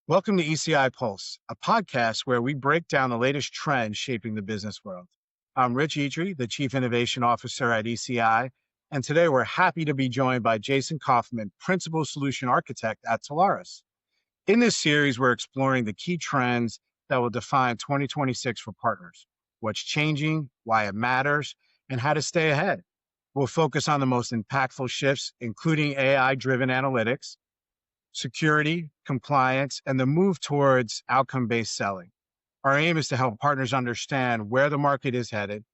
Welcome to ECI Pulse, a podcast where we break down the latest trends shaping the business world. I'm Rich Itri, the Chief Innovation Officer at ECI, and today we're happy to be joined by Jason Kaufman, Principal Solution Architect at Telarus. In this series, we're exploring the key trends that will define 2026 for partners, what's changing, why it matters, and how to stay ahead. We'll focus on the most impactful shifts, including AI-driven analytics, security, compliance, and the move towards outcome-based selling. Our aim is to help partners understand where the market is headed,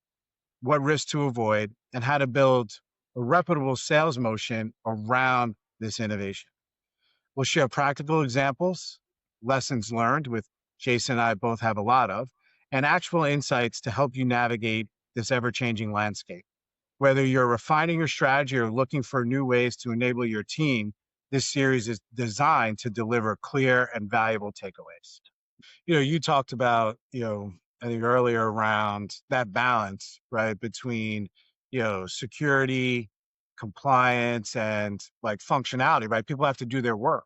what risks to avoid, and how to build a reputable sales motion around this innovation. We'll share practical examples, lessons learned, with Jason and I both have a lot of, and actual insights to help you navigate this ever-changing landscape. Whether you're refining your strategy or looking for new ways to enable your team, this series is designed to deliver clear and valuable takeaways. You talked about, I think earlier around that balance, right, between, security, compliance, and like functionality, right? People have to do their work.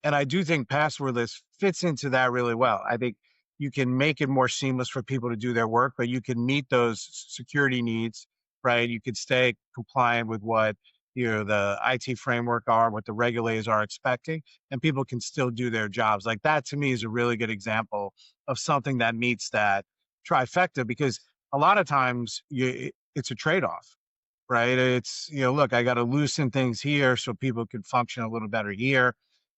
And I do think Passwordless fits into that really well. I think you can make it more seamless for people to do their work, but you can meet those security needs, right? You could stay compliant with what the IT framework are, what the regulators are expecting, and people can still do their jobs. Like that to me is a really good example of something that meets that trifecta, because a lot of times it's a trade-off, right? It's, look, I got to loosen things here so people can function a little better here,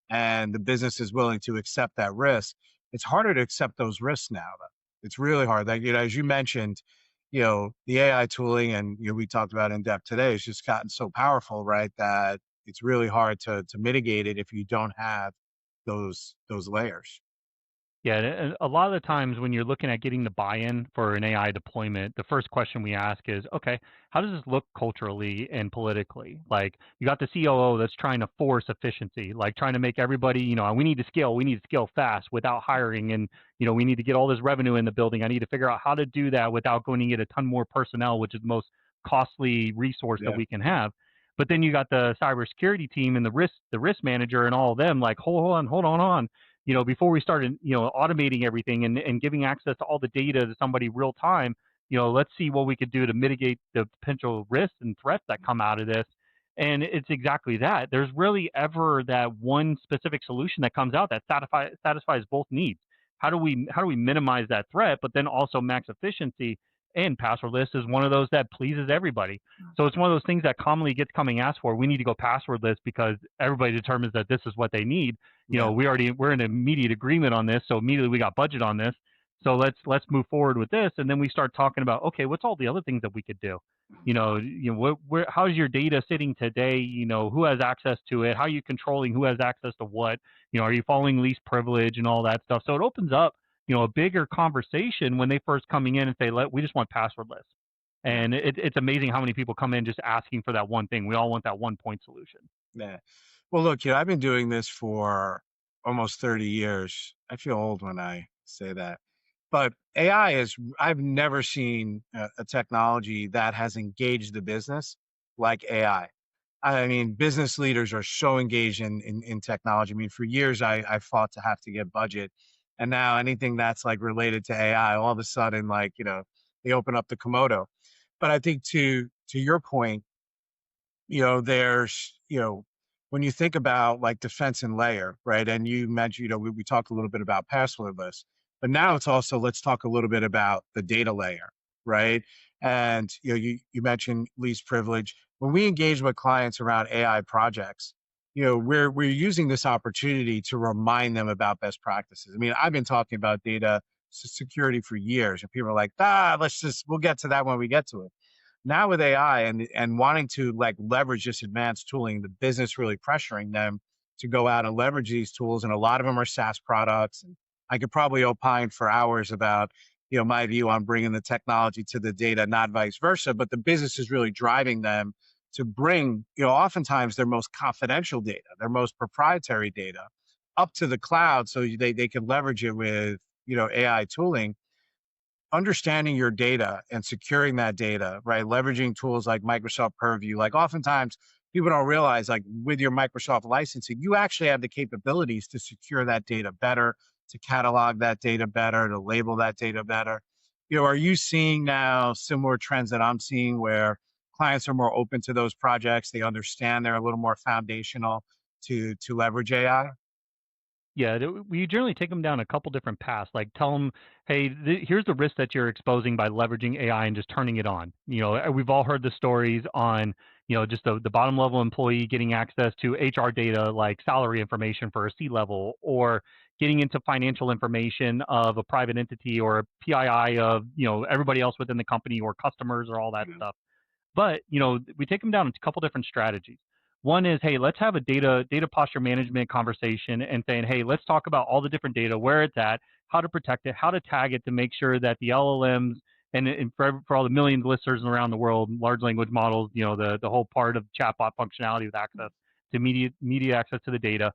and the business is willing to accept that risk. It's harder to accept those risks now, though. It's really hard. Like, as you mentioned, the AI tooling, and we talked about in depth today, has just gotten so powerful, right? That it's really hard to mitigate it if you don't have those layers. Yeah, and a lot of the times when you're looking at getting the buy-in for an AI deployment, the first question we ask is, okay, how does this look culturally and politically? Like, you got the COO that's trying to force efficiency, like trying to make everybody, we need to scale fast without hiring, and we need to get all this revenue in the building. I need to figure out how to do that without going to get a ton more personnel, which is the most costly resource that Yeah. we can have. But then you got the cybersecurity team and the risk manager and all of them, like, hold on, before we started, automating everything and giving access to all the data to somebody real time, let's see what we could do to mitigate the potential risks and threats that come out of this. And it's exactly that. There's really ever that one specific solution that comes out that satisfies both needs. How do we minimize that threat, but then also max efficiency? And passwordless is one of those that pleases everybody. So it's one of those things that commonly gets coming asked for. We need to go passwordless because everybody determines that this is what they need. Yeah. We're in immediate agreement on this, so immediately we got budget on this. So let's move forward with this, and then we start talking about, okay, what's all the other things that we could do? How's your data sitting today? Who has access to it? How are you controlling who has access to what? Are you following least privilege and all that stuff? So it opens up a bigger conversation when they first coming in and say, we just want passwordless. Yeah. And it's amazing how many people come in just asking for that one thing. We all want that one point solution. Yeah. Well, look, I've been doing this for almost 30 years. I feel old when I say that. But I've never seen a technology that has engaged the business like AI. I mean, business leaders are so engaged in technology. I mean, for years, I fought to have to get budget. And now anything that's like related to AI, all of a sudden, like, they open up the Komodo. But I think to your point, there's, when you think about like defense and layer, right? And you mentioned, we talked a little bit about passwordless, but now it's also, let's talk a little bit about the data layer, right? And, you mentioned least privilege. When we engage with clients around AI projects, we're using this opportunity to remind them about best practices. I mean, I've been talking about data security for years, and people are like, we'll get to that when we get to it. Now with AI and wanting to like leverage this advanced tooling, the business really pressuring them to go out and leverage these tools, and a lot of them are SaaS products. And I could probably opine for hours about my view on bringing the technology to the data, not vice versa. But the business is really driving them to bring oftentimes their most confidential data, their most proprietary data, up to the cloud so they can leverage it with AI tooling. Understanding your data and securing that data, right? Leveraging tools like Microsoft Purview. Like oftentimes people don't realize, like with your Microsoft licensing, you actually have the capabilities to secure that data better, to catalog that data better, to label that data better. Are you seeing now similar trends that I'm seeing where clients are more open to those projects? They understand they're a little more foundational to leverage AI? Yeah, we generally take them down a couple different paths. Like tell them, hey, here's the risk that you're exposing by leveraging AI and just turning it on. We've all heard the stories on, just the bottom level employee getting access to HR data like salary information for a C level, or getting into financial information of a private entity or a PII of, everybody else within the company or customers or all that stuff. But we take them down a couple different strategies. One is, hey, let's have a data posture management conversation and saying, hey, let's talk about all the different data, where it's at, how to protect it, how to tag it to make sure that the LLMs and for all the millions of listeners around the world, large language models, the whole part of chatbot functionality with access to media access to the data.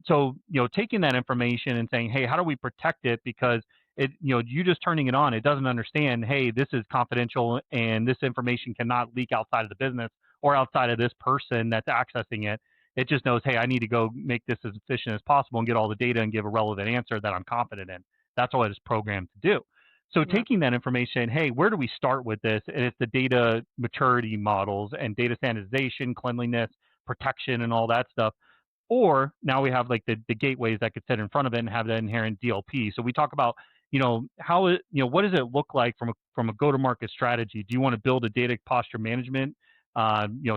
So taking that information and saying, hey, how do we protect it? Because you just turning it on, it doesn't understand, hey, this is confidential and this information cannot leak outside of the business or outside of this person that's accessing it. It just knows, hey, I need to go make this as efficient as possible and get all the data and give a relevant answer that I'm confident in. That's all it is programmed to do. So taking that information, hey, where do we start with this? And it's the data maturity models and data standardization, cleanliness, protection, and all that stuff. Or now we have like the gateways that could sit in front of it and have that inherent DLP. So we talk about, how it, what does it look like from a go-to-market strategy? Do you want to build a data posture management,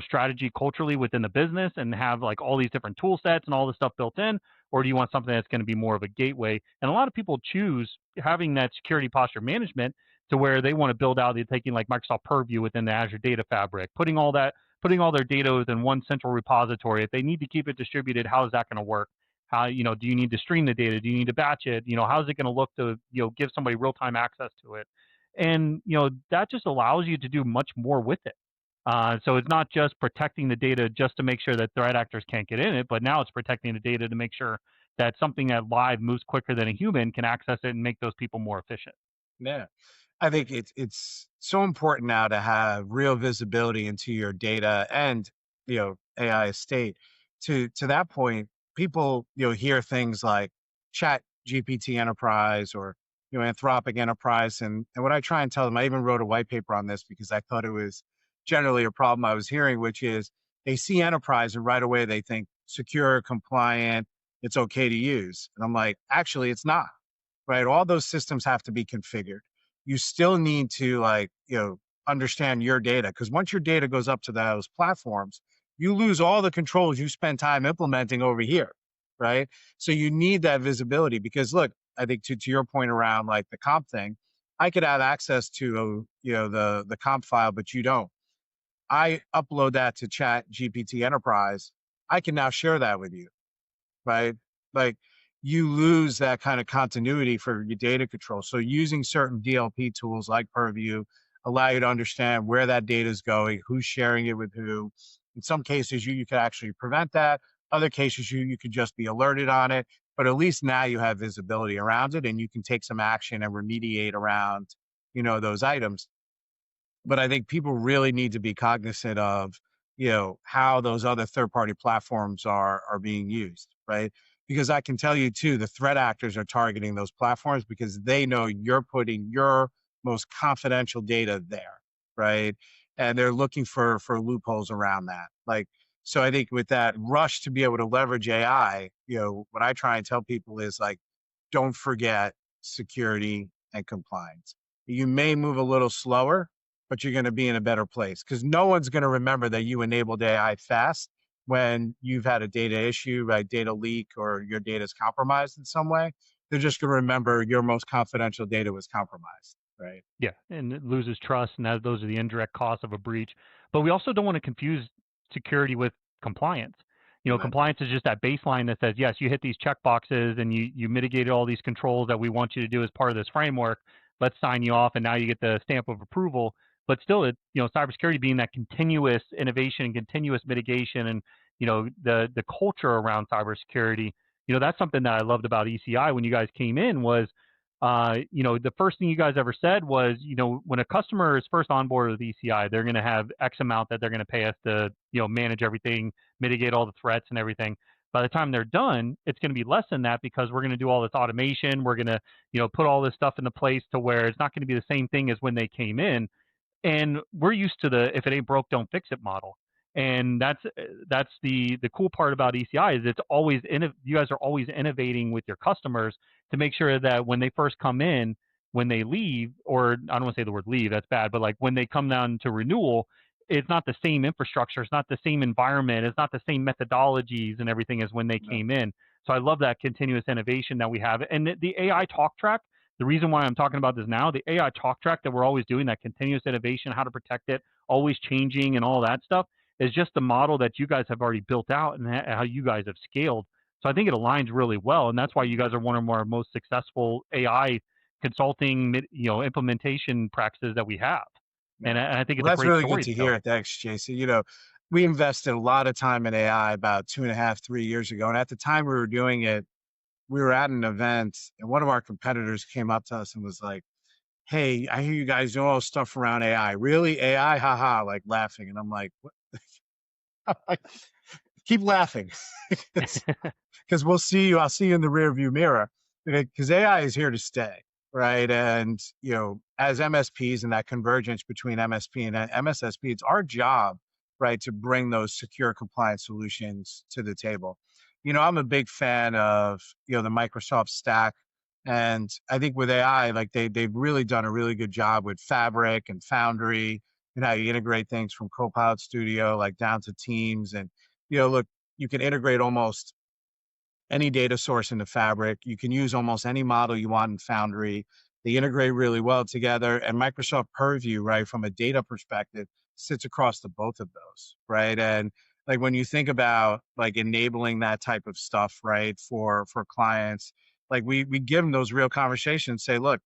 strategy culturally within the business and have like all these different tool sets and all this stuff built in? Or do you want something that's going to be more of a gateway? And a lot of people choose having that security posture management to where they want to build out, they're taking like Microsoft Purview within the Azure Data Fabric, putting all their data within one central repository. If they need to keep it distributed, how is that going to work? How, do you need to stream the data? Do you need to batch it? How's it going to look to, give somebody real-time access to it? And, that just allows you to do much more with it. So it's not just protecting the data just to make sure that threat actors can't get in it, but now it's protecting the data to make sure that something that live moves quicker than a human can access it and make those people more efficient. Yeah. I think it's so important now to have real visibility into your data and AI estate. To that point, people hear things like Chat GPT Enterprise or Anthropic Enterprise, and what I try and tell them, I even wrote a white paper on this because I thought it was generally a problem I was hearing, which is they see enterprise and right away they think secure, compliant, it's okay to use, and I'm like, actually, it's not, right? All those systems have to be configured. You still need to understand your data, because once your data goes up to those platforms, you lose all the controls you spend time implementing over here, right? So you need that visibility because look, I think to your point around like the comp thing, I could have access to the comp file, but you don't. I upload that to Chat GPT Enterprise. I can now share that with you, right? Like you lose that kind of continuity for your data control. So using certain DLP tools like Purview allow you to understand where that data is going, who's sharing it with who. In some cases, you could actually prevent that. Other cases, you could just be alerted on it. But at least now you have visibility around it, and you can take some action and remediate around, those items. But I think people really need to be cognizant of, how those other third-party platforms are being used, right? Because I can tell you too, the threat actors are targeting those platforms because they know you're putting your most confidential data there, right? And they're looking for loopholes around that. Like, so I think with that rush to be able to leverage AI, what I try and tell people is like, don't forget security and compliance. You may move a little slower, but you're going to be in a better place because no one's going to remember that you enabled AI fast when you've had a data issue, right? Data leak or your data is compromised in some way. They're just going to remember your most confidential data was compromised, right? Yeah, and it loses trust, and those are the indirect costs of a breach. But we also don't want to confuse security with compliance. Right. Compliance is just that baseline that says, yes, you hit these check boxes and you mitigated all these controls that we want you to do as part of this framework. Let's sign you off, and now you get the stamp of approval. But still, cybersecurity being that continuous innovation and continuous mitigation, and the culture around cybersecurity. That's something that I loved about ECI when you guys came in was The first thing you guys ever said was, when a customer is first on board with ECI, they're going to have X amount that they're going to pay us to, manage everything, mitigate all the threats and everything. By the time they're done, it's going to be less than that because we're going to do all this automation. We're going to, put all this stuff into place to where it's not going to be the same thing as when they came in. And we're used to the if it ain't broke, don't fix it model. And that's the cool part about ECI is it's always you guys are always innovating with your customers to make sure that when they first come in, when they leave, or I don't want to say the word leave, that's bad, but like when they come down to renewal, it's not the same infrastructure, it's not the same environment, it's not the same methodologies and everything as when they came in. So I love that continuous innovation that we have. And the AI talk track, the reason why I'm talking about this now, the AI talk track that we're always doing, that continuous innovation, how to protect it, always changing and all that stuff, is just the model that you guys have already built out and how you guys have scaled. So I think it aligns really well, and that's why you guys are one of our most successful AI consulting, implementation practices that we have. Yeah. And I think Well, it's a that's great really good story to to tell. hear. Thanks, Jason. We invested a lot of time in AI about 2.5, 3 years ago. And at the time we were doing it, we were at an event and one of our competitors came up to us and was like, "Hey, I hear you guys do all this stuff around AI. Really? AI? Haha," like laughing. And I'm like, what? Keep laughing. Because we'll see you. I'll see you in the rear view mirror because AI is here to stay, right? And as MSPs and that convergence between MSP and MSSP, it's our job, right, to bring those secure compliance solutions to the table. I'm a big fan of the Microsoft stack, and I think with AI, like they've really done a really good job with Fabric and Foundry and how you integrate things from Copilot Studio like down to Teams and look, you can integrate almost any data source into Fabric. You can use almost any model you want in Foundry. They integrate really well together. And Microsoft Purview, right, from a data perspective, sits across the both of those, right? And like when you think about like enabling that type of stuff, right, for clients, like we give them those real conversations. Say, look,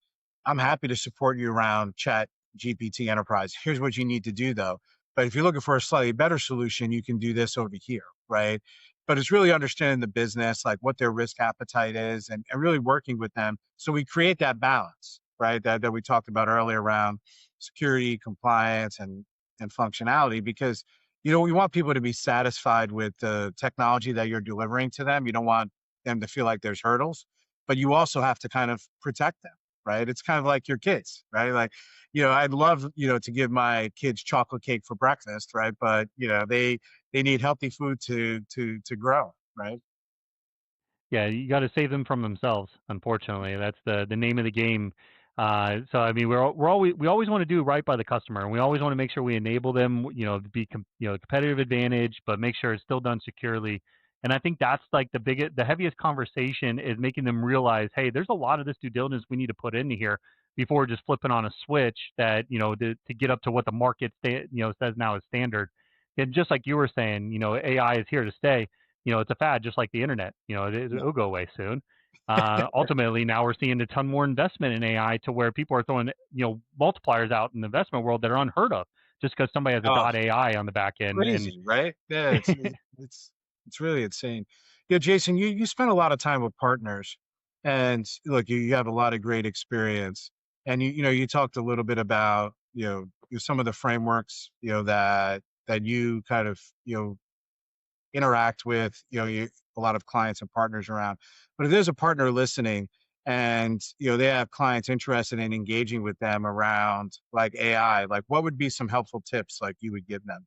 I'm happy to support you around Chat GPT Enterprise. Here's what you need to do, though. But if you're looking for a slightly better solution, you can do this over here, right? But it's really understanding the business, like what their risk appetite is, and really working with them. So we create that balance, right? That we talked about earlier around security, compliance, and functionality, because we want people to be satisfied with the technology that you're delivering to them. You don't want them to feel like there's hurdles, but you also have to kind of protect them, right? It's kind of like your kids, right? Like, I'd love, to give my kids chocolate cake for breakfast, right? But they need healthy food to grow, right? Yeah, you got to save them from themselves. Unfortunately, that's the name of the game. So I mean, we always want to do right by the customer, and we always want to make sure we enable them, to be competitive advantage, but make sure it's still done securely. And I think that's like the heaviest conversation is making them realize, hey, there's a lot of this due diligence we need to put into here before just flipping on a switch that to get up to what the market says now is standard. And just like you were saying, AI is here to stay. It's a fad just like the internet. Yeah. It'll go away soon. Ultimately, now we're seeing a ton more investment in AI to where people are throwing, multipliers out in the investment world that are unheard of just because somebody has a Oh, .ai on the back end. And crazy, right? Yeah, it's really insane. Yeah, Jason, you spend a lot of time with partners, and look, you have a lot of great experience, and you talked a little bit about some of the frameworks that you kind of interact with a lot of clients and partners around. But if there's a partner listening and they have clients interested in engaging with them around like AI, like what would be some helpful tips like you would give them?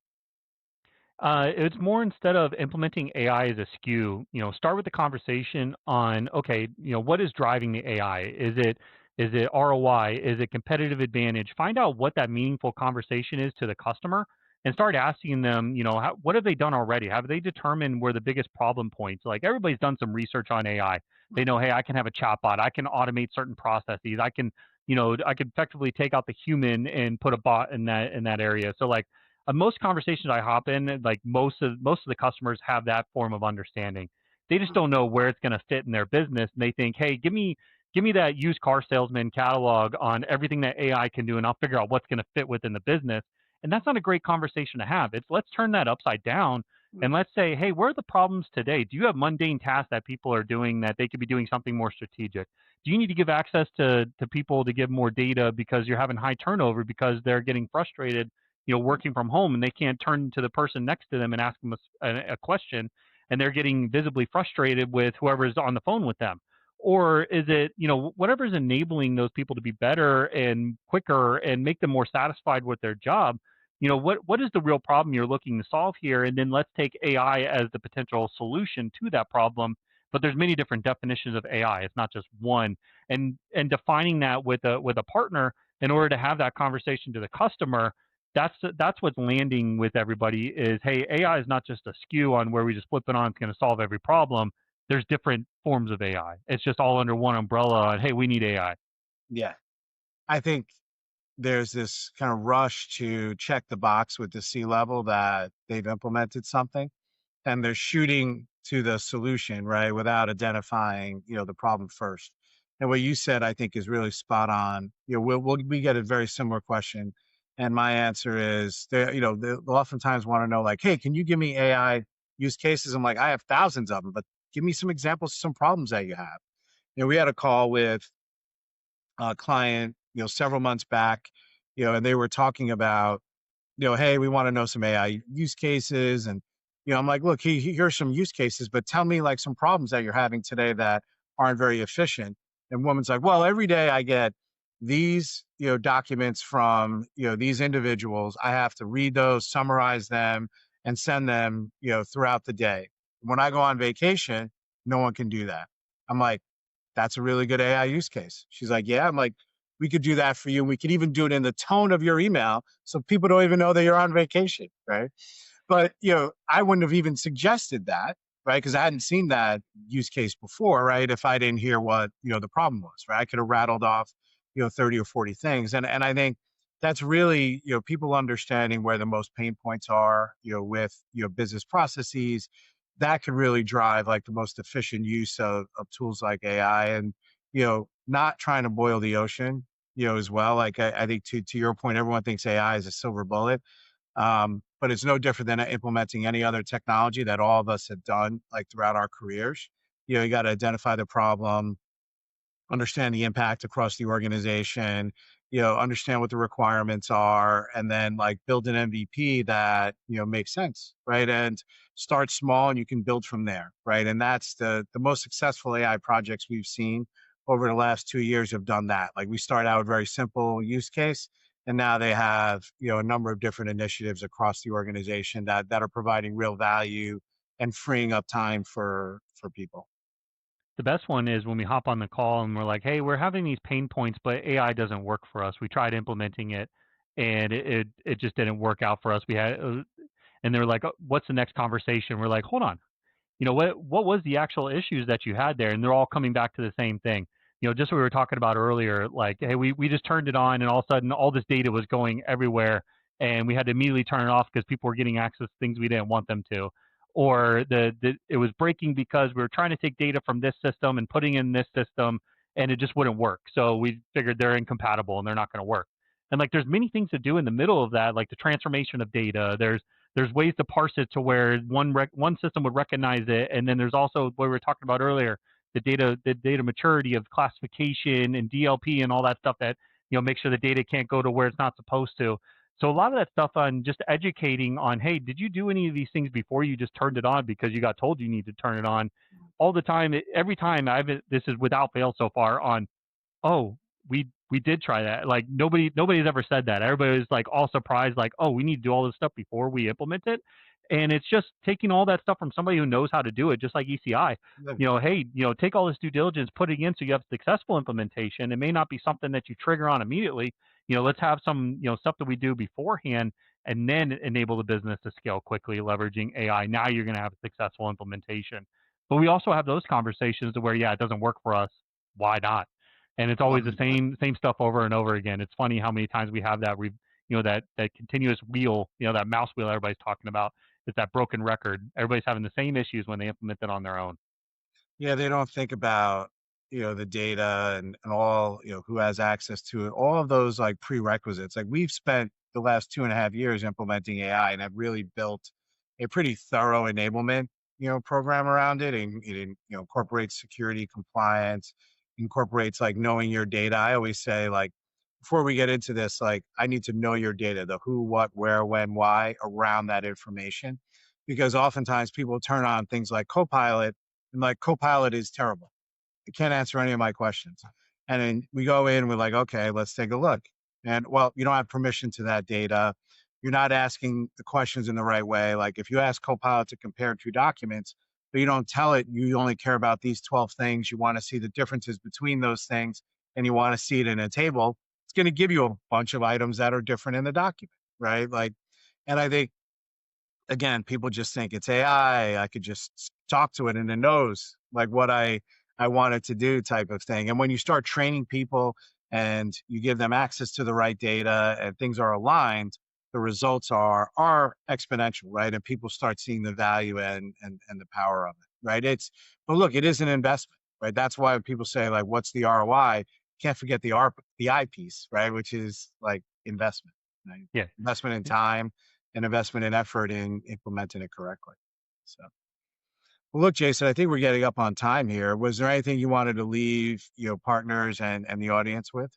It's more instead of implementing AI as a SKU, start with the conversation on, okay, what is driving the AI? Is it ROI? Is it competitive advantage? Find out what that meaningful conversation is to the customer and start asking them, what have they done already? Have they determined where the biggest problem points? Like everybody's done some research on AI. They know, hey, I can have a chatbot. I can automate certain processes. I can effectively take out the human and put a bot in that area. So like, most conversations I hop in, like most of the customers have that form of understanding. They just don't know where it's going to fit in their business, and they think, "Hey, give me that used car salesman catalog on everything that AI can do, and I'll figure out what's going to fit within the business." And that's not a great conversation to have. It's let's turn that upside down And let's say, hey, where are the problems today? Do you have mundane tasks that people are doing that they could be doing something more strategic? Do you need to give access to people to give more data because you're having high turnover because they're getting frustrated, working from home and they can't turn to the person next to them and ask them a question, and they're getting visibly frustrated with whoever's on the phone with them? Or is it, whatever's enabling those people to be better and quicker and make them more satisfied with their job? What is the real problem you're looking to solve here? And then let's take AI as the potential solution to that problem. But there's many different definitions of AI. It's not just one. And defining that with a partner in order to have that conversation to the customer, that's what's landing with everybody is, hey, AI is not just a SKU on where we just flip it on, it's going to solve every problem. There's different forms of AI. It's just all under one umbrella and, hey, we need AI. Yeah. I think there's this kind of rush to check the box with the C-level that they've implemented something, and they're shooting to the solution, right, without identifying, the problem first. And what you said, I think, is really spot on. We get a very similar question, and my answer is, they'll oftentimes want to know, like, hey, can you give me AI use cases? I'm like, I have thousands of them, but give me some examples of some problems that you have. We had a call with client, several months back, and they were talking about, hey, we want to know some AI use cases. And, I'm like, look, here's some use cases, but tell me like some problems that you're having today that aren't very efficient. And woman's like, well, every day I get these, documents from, these individuals. I have to read those, summarize them, and send them, throughout the day. When I go on vacation, no one can do that. I'm like, that's a really good AI use case. She's like, yeah. I'm like, we could do that for you. We could even do it in the tone of your email so people don't even know that you're on vacation, right? But, I wouldn't have even suggested that, right? Because I hadn't seen that use case before, right? If I didn't hear what, the problem was, right? I could have rattled off, 30 or 40 things. And I think that's really, people understanding where the most pain points are, with, business processes that could really drive like the most efficient use of tools like AI, and, not trying to boil the ocean, as well. Like I think to your point, everyone thinks AI is a silver bullet. But it's no different than implementing any other technology that all of us have done like throughout our careers. You got to identify the problem, understand the impact across the organization, understand what the requirements are, and then like build an MVP that, makes sense, right? And start small and you can build from there, right? And that's the most successful AI projects we've seen over the last 2 years have done that. Like we start out with very simple use case, and now they have, a number of different initiatives across the organization that are providing real value and freeing up time for people. The best one is when we hop on the call and we're like, "Hey, we're having these pain points, but AI doesn't work for us. We tried implementing it, and it just didn't work out for us." And they're like, "What's the next conversation?" We're like, "Hold on, what was the actual issues that you had there?" And they're all coming back to the same thing. Just what we were talking about earlier, like, hey, we just turned it on and all of a sudden all this data was going everywhere and we had to immediately turn it off because people were getting access to things we didn't want them to. Or it was breaking because we were trying to take data from this system and putting in this system and it just wouldn't work. So we figured they're incompatible and they're not going to work. And like there's many things to do in the middle of that, like the transformation of data. There's ways to parse it to where one system would recognize it, and then there's also what we were talking about earlier, the data maturity of classification and DLP and all that stuff that make sure the data can't go to where it's not supposed to. So a lot of that stuff on just educating on, hey, did you do any of these things before you just turned it on because you got told you need to turn it on? All the time, every time this is without fail so far on, oh, we did try that. Like nobody's ever said that. Everybody was like all surprised, like, oh, we need to do all this stuff before we implement it. And it's just taking all that stuff from somebody who knows how to do it, just like ECI. Hey, take all this due diligence, put it in so you have successful implementation. It may not be something that you trigger on immediately. Let's have some, stuff that we do beforehand and then enable the business to scale quickly, leveraging AI. Now you're going to have a successful implementation. But we also have those conversations to where, yeah, it doesn't work for us. Why not? And it's always the 100%. same stuff over and over again. It's funny how many times we have that that continuous wheel, that mouse wheel everybody's talking about. It's that broken record. Everybody's having the same issues when they implement it on their own. Yeah, they don't think about, the data and all, who has access to it, all of those like prerequisites. Like we've spent the last 2.5 years implementing AI and have really built a pretty thorough enablement, program around it, and incorporates security compliance, incorporates like knowing your data. I always say like before we get into this, like I need to know your data, the who, what, where, when, why around that information, because oftentimes people turn on things like Copilot, and like Copilot is terrible. It can't answer any of my questions. And then we go in, we're like, okay, let's take a look. And well, you don't have permission to that data. You're not asking the questions in the right way. Like if you ask Copilot to compare two documents, but you don't tell it you only care about these 12 things, you want to see the differences between those things, and you want to see it in a table, it's going to give you a bunch of items that are different in the document, right? Like, and I think again, people just think it's AI. I could just talk to it and it knows like what I want it to do type of thing. And when you start training people and you give them access to the right data and things are aligned, the results are exponential, right? And people start seeing the value and the power of it, right? But look, it is an investment, right? That's why people say like, what's the ROI? Can't forget the I piece, right? Which is like investment, right? Yeah. Investment in time, an investment in effort in implementing it correctly. So, well, look, Jason, I think we're getting up on time here. Was there anything you wanted to leave, partners and the audience with?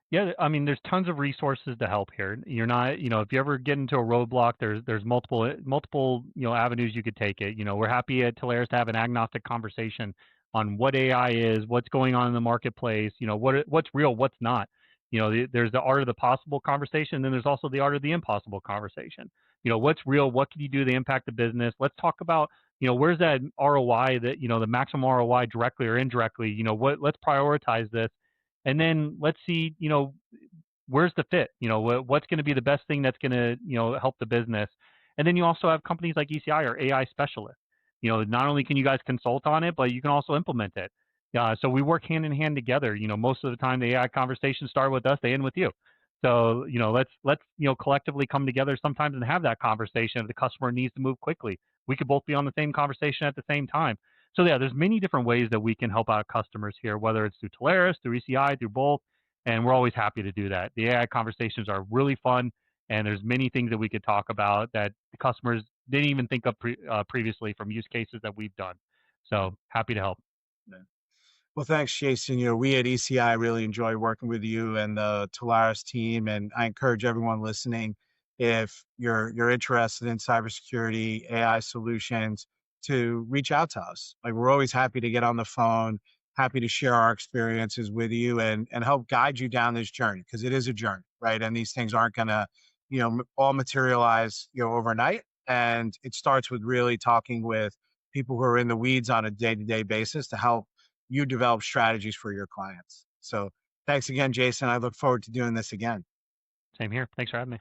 Yeah, I mean, there's tons of resources to help here. You're not, if you ever get into a roadblock, there's multiple avenues you could take it. We're happy at Telarus to have an agnostic conversation on what AI is, what's going on in the marketplace, what's real, what's not. There's the art of the possible conversation, and then there's also the art of the impossible conversation. What's real, what can you do to impact the business? Let's talk about, where's that ROI that, the maximum ROI directly or indirectly, let's prioritize this, and then let's see, where's the fit? What's going to be the best thing that's going to, help the business? And then you also have companies like ECI or AI specialists. Not only can you guys consult on it, but you can also implement it. So we work hand in hand together. Most of the time the AI conversations start with us, they end with you. So, let's collectively come together sometimes and have that conversation if the customer needs to move quickly. We could both be on the same conversation at the same time. So yeah, there's many different ways that we can help out customers here, whether it's through Telarus, through ECI, through both, and we're always happy to do that. The AI conversations are really fun, and there's many things that we could talk about that the customers didn't even think of previously from use cases that we've done. So happy to help. Yeah. Well, thanks, Jason. We at ECI really enjoy working with you and the Telarus team, and I encourage everyone listening, if you're interested in cybersecurity, AI solutions, to reach out to us. Like we're always happy to get on the phone, happy to share our experiences with you and help guide you down this journey because it is a journey, right? And these things aren't going to, all materialize, overnight. And it starts with really talking with people who are in the weeds on a day-to-day basis to help you develop strategies for your clients. So thanks again, Jason. I look forward to doing this again. Same here. Thanks for having me.